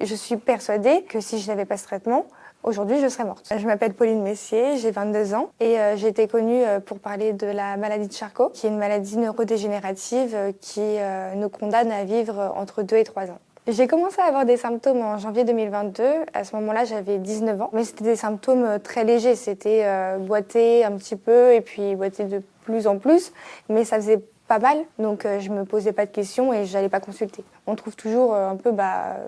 Je suis persuadée que si je n'avais pas ce traitement, aujourd'hui je serais morte. Je m'appelle Pauline Messier, j'ai 22 ans et j'ai été connue pour parler de la maladie de Charcot, qui est une maladie neurodégénérative qui nous condamne à vivre entre 2 et 3 ans. J'ai commencé à avoir des symptômes en janvier 2022. À ce moment-là, j'avais 19 ans. Mais c'était des symptômes très légers. C'était boiter un petit peu et puis boiter de plus en plus. Mais ça faisait pas mal. Donc je me posais pas de questions et j'allais pas consulter. On trouve toujours un peu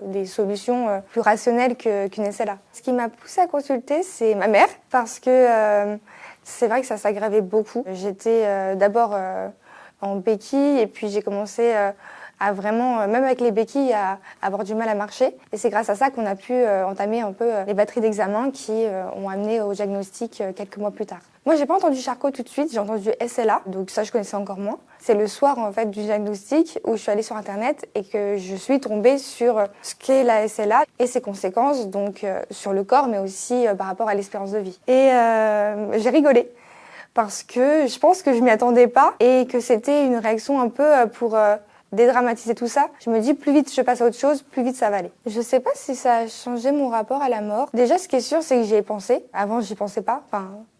des solutions plus rationnelles qu'une SLA. Ce qui m'a poussée à consulter, c'est ma mère. Parce que c'est vrai que ça s'aggravait beaucoup. J'étais d'abord en béquille et puis j'ai commencé à vraiment, même avec les béquilles, à avoir du mal à marcher. Et c'est grâce à ça qu'on a pu entamer un peu les batteries d'examen qui ont amené au diagnostic quelques mois plus tard. Moi, j'ai pas entendu Charcot tout de suite, j'ai entendu SLA, donc ça je connaissais encore moins. C'est le soir en fait du diagnostic où je suis allée sur internet et que je suis tombée sur ce qu'est la SLA et ses conséquences, donc sur le corps mais aussi par rapport à l'espérance de vie. Et j'ai rigolé parce que je pense que je m'y attendais pas et que c'était une réaction un peu pour dédramatiser tout ça. Je me dis, plus vite je passe à autre chose, plus vite ça va aller. Je sais pas si ça a changé mon rapport à la mort. Déjà, ce qui est sûr, c'est que j'y ai pensé. Avant, j'y pensais pas.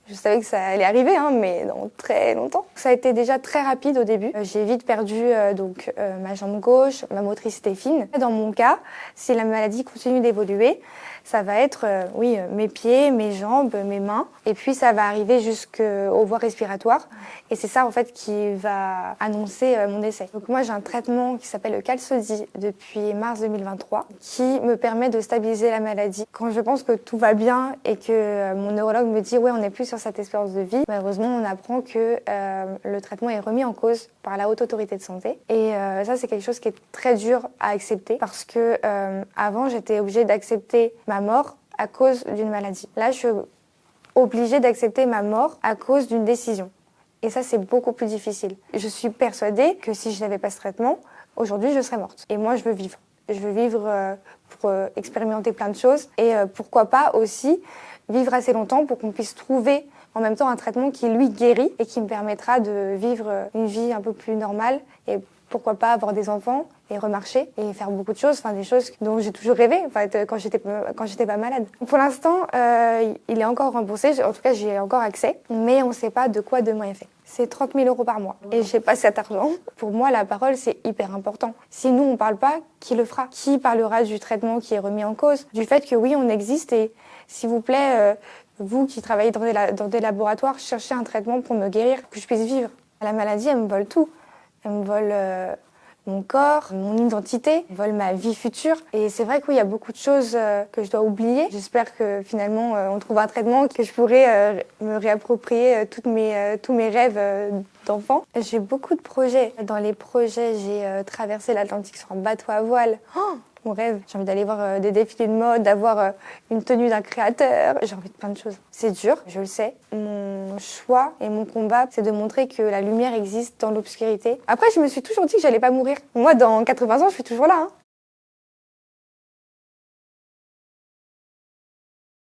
Je savais que ça allait arriver, mais dans très longtemps. Ça a été déjà très rapide au début. J'ai vite perdu ma jambe gauche, ma motricité fine. Dans mon cas, si la maladie continue d'évoluer, ça va être mes pieds, mes jambes, mes mains. Et puis ça va arriver jusqu'aux voies respiratoires. Et c'est ça en fait qui va annoncer mon décès. Donc moi j'ai un traitement qui s'appelle le Qalsody depuis mars 2023 qui me permet de stabiliser la maladie. Quand je pense que tout va bien et que mon neurologue me dit ouais on n'est plus sur cette espérance de vie, malheureusement on apprend que le traitement est remis en cause par la Haute Autorité de Santé. Et ça c'est quelque chose qui est très dur à accepter parce que avant j'étais obligée d'accepter ma mort à cause d'une maladie. Là je suis obligée d'accepter ma mort à cause d'une décision. Et ça, c'est beaucoup plus difficile. Je suis persuadée que si je n'avais pas ce traitement, aujourd'hui, je serais morte. Et moi, je veux vivre. Je veux vivre pour expérimenter plein de choses. Et pourquoi pas aussi vivre assez longtemps pour qu'on puisse trouver en même temps un traitement qui, lui, guérit et qui me permettra de vivre une vie un peu plus normale. Et pourquoi pas avoir des enfants et remarcher et faire beaucoup de choses, des choses dont j'ai toujours rêvé quand j'étais pas malade. Pour l'instant, il est encore remboursé, en tout cas j'y ai encore accès, mais on ne sait pas de quoi demain est fait. C'est 30 000 € par mois et j'ai pas cet argent. Pour moi, la parole, c'est hyper important. Si nous, on parle pas, qui le fera? Qui parlera du traitement qui est remis en cause? Du fait que oui, on existe et s'il vous plaît, vous qui travaillez dans des laboratoires, cherchez un traitement pour me guérir, que je puisse vivre. La maladie, elle me vole tout. Elle me vole mon corps, mon identité, elle vole ma vie future. Et c'est vrai que oui, il y a beaucoup de choses que je dois oublier. J'espère que finalement, on trouvera un traitement que je pourrai me réapproprier tous mes rêves d'enfant. J'ai beaucoup de projets. Dans les projets, j'ai traversé l'Atlantique sur un bateau à voile. Oh, mon rêve. J'ai envie d'aller voir des défilés de mode, d'avoir une tenue d'un créateur. J'ai envie de plein de choses. C'est dur, je le sais. Mon choix et mon combat, c'est de montrer que la lumière existe dans l'obscurité. Après, je me suis toujours dit que j'allais pas mourir. Moi, dans 80 ans, je suis toujours là.